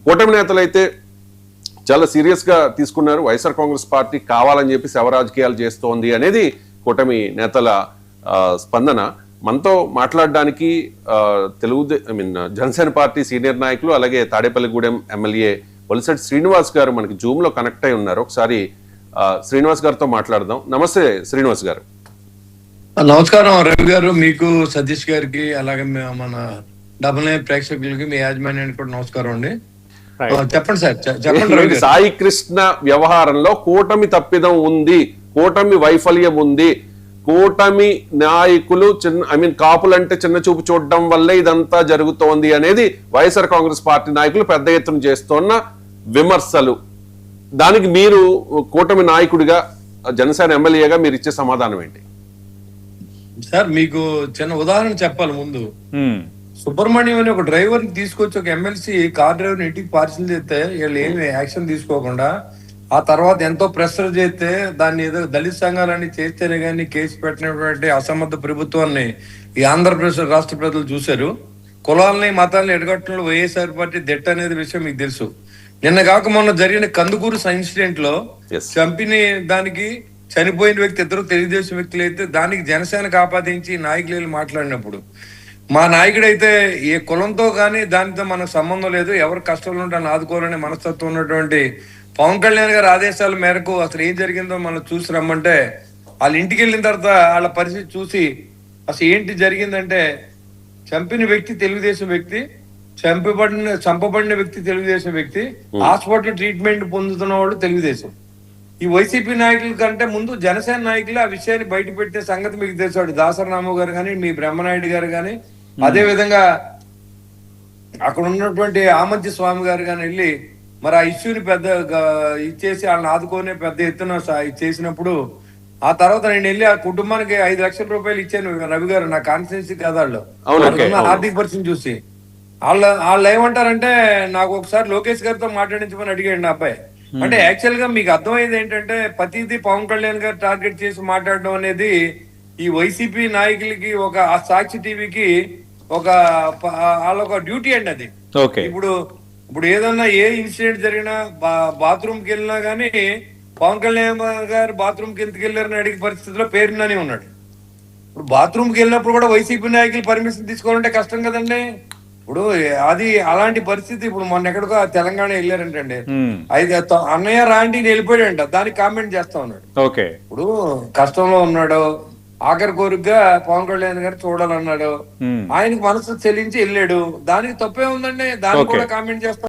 కూటమి నేతలు అయితే చాలా సీరియస్ గా తీసుకున్నారు. వైఎస్ఆర్ కాంగ్రెస్ పార్టీ కావాలని చెప్పి శవ రాజకీయాలు చేస్తోంది అనేది కూటమి నేతల స్పందన. మనతో మాట్లాడడానికి జనసేన పార్టీ సీనియర్ నాయకులు అలాగే తాడేపల్లిగూడెం ఎమ్మెల్యే వలిసెట్టి శ్రీనివాస్ గారు మనకి జూమ్ లో కనెక్ట్ అయి ఉన్నారు. ఒకసారి శ్రీనివాస్ గారితో మాట్లాడదాం. నమస్తే శ్రీనివాస్ గారు. నమస్కారం రవి గారు, మీకు సతీష్ గారికి అలాగే మన డబుల్ ప్రేక్షకులకి మీ యాజమాన్యానికి కూడా నమస్కారం అండి. చెప్పండి సార్, చెప్పండి. సాయి కృష్ణ వ్యవహారంలో కూటమి తప్పిదం ఉంది, కూటమి వైఫల్యం ఉంది, కూటమి నాయకులు కాపులంటే చిన్న చూపు చూడడం వల్లే ఇదంతా జరుగుతోంది అనేది వైఎస్ఆర్ కాంగ్రెస్ పార్టీ నాయకులు పెద్ద ఎత్తున చేస్తున్న విమర్శలు. దానికి మీరు కూటమి నాయకుడిగా, జనసేన ఎమ్మెల్యేగా మీరు ఇచ్చే సమాధానం ఏంటి? సార్ మీకు చిన్న ఉదాహరణ చెప్పాలి. ముందు సుబ్రహ్మణ్యం అని ఒక డ్రైవర్ ని తీసుకొచ్చి ఒక ఎమ్మెల్సీ కార్ డ్రైవర్ ఇంటికి పార్సిల్ చేస్తే వీళ్ళు ఏమి యాక్షన్ తీసుకోకుండా ఆ తర్వాత ఎంతో ప్రెషర్ చేస్తే దాన్ని ఏదో దళిత సంఘాలన్నీ చేస్తేనే కానీ కేసు పెట్టినటువంటి అసమర్థ ప్రభుత్వాన్ని ఈ ఆంధ్రప్రదేశ్ రాష్ట్ర ప్రజలు చూశారు. కులాలని మతాలని ఎడగట్టడంలో వైఎస్ఆర్ పార్టీ దిట్ట అనేది విషయం మీకు తెలుసు. నిన్న కాక మొన్న జరిగిన కందుకూరు ఇన్సిడెంట్ లో చంపిన దానికి చనిపోయిన వ్యక్తి ఇద్దరు తెలుగుదేశం వ్యక్తులు అయితే దానికి జనసేనకు ఆపాదించి నాయకులు మాట్లాడినప్పుడు మా నాయకుడైతే ఏ కులంతో కానీ దానితో మనకు సంబంధం లేదు, ఎవరు కష్టంలో ఉంటాను ఆదుకోవాలనే మనస్తత్వం ఉన్నటువంటి పవన్ కళ్యాణ్ గారి ఆదేశాల మేరకు అసలు ఏం జరిగిందో మనం చూసి రమ్మంటే వాళ్ళ ఇంటికి వెళ్ళిన తర్వాత వాళ్ళ పరిస్థితి చూసి అసలు ఏంటి జరిగిందంటే చంపిన వ్యక్తి తెలుగుదేశం వ్యక్తి, చంపబడిన వ్యక్తి తెలుగుదేశం వ్యక్తి, హాస్పిటల్ ట్రీట్మెంట్ పొందుతున్న వాళ్ళు తెలుగుదేశం. ఈ వైసీపీ నాయకుల కంటే ముందు జనసేన నాయకులు ఆ విషయాన్ని బయట పెట్టే సంగతి మీకు తెలుసు. దాసరి రాము గారు కానీ, మీ బ్రహ్మనాయుడు గారు కానీ, అదే విధంగా అక్కడ ఉన్నటువంటి ఆమంచి స్వామి గారు కానీ వెళ్ళి మరి ఆ ఇష్యూని పెద్ద ఇచ్చేసి వాళ్ళని ఆదుకొని పెద్ద ఎత్తున చేసినప్పుడు ఆ తర్వాత నేను వెళ్ళి ఆ కుటుంబానికి 5 లక్షల రూపాయలు ఇచ్చాను రవి గారు, నా కాన్స్టిట్యున్సీ కథాల్లో ఆర్థిక పరిస్థితిని చూసి. వాళ్ళు ఏమంటారంటే నాకు ఒకసారి లోకేష్ గారితో మాట్లాడించమని అడిగాడు అబ్బాయి. అంటే యాక్చువల్ గా మీకు అర్థమైంది ఏంటంటే ప్రతిదీ పవన్ కళ్యాణ్ గారు టార్గెట్ చేసి మాట్లాడడం అనేది ఈ వైసీపీ నాయకులకి ఒక ఆ సాక్షి టీవీకి వాళ్ళొక డ్యూటీ అండి అది. ఇప్పుడు ఏదన్నా ఏ ఇన్సిడెంట్ జరిగినా బాత్రూమ్కి వెళ్ళినా గానీ పవన్ కళ్యాణ్ గారు బాత్రూమ్కి ఎందుకు వెళ్ళారని అడిగే పరిస్థితిలో పేరునని ఉన్నాడు. ఇప్పుడు బాత్రూమ్కి వెళ్ళినప్పుడు కూడా వైసీపీ నాయకులు పర్మిషన్ తీసుకోవాలంటే కష్టం కదండి. ఇప్పుడు అది అలాంటి పరిస్థితి. ఇప్పుడు మొన్న ఎక్కడికో తెలంగాణ వెళ్ళారంటండి, అన్నయ్య రాండి వెళ్ళిపోయాడంట, దానికి కామెంట్ చేస్తా ఉన్నాడు. ఇప్పుడు కష్టంలో ఉన్నాడు, ఆఖరి కోరికగా పవన్ కళ్యాణ్ గారు చూడాలన్నాడు, ఆయనకు మనసు చెల్లించి వెళ్ళాడు, దానికి తప్పే ఉందండి, దానికి కూడా కామెంట్ చేస్తా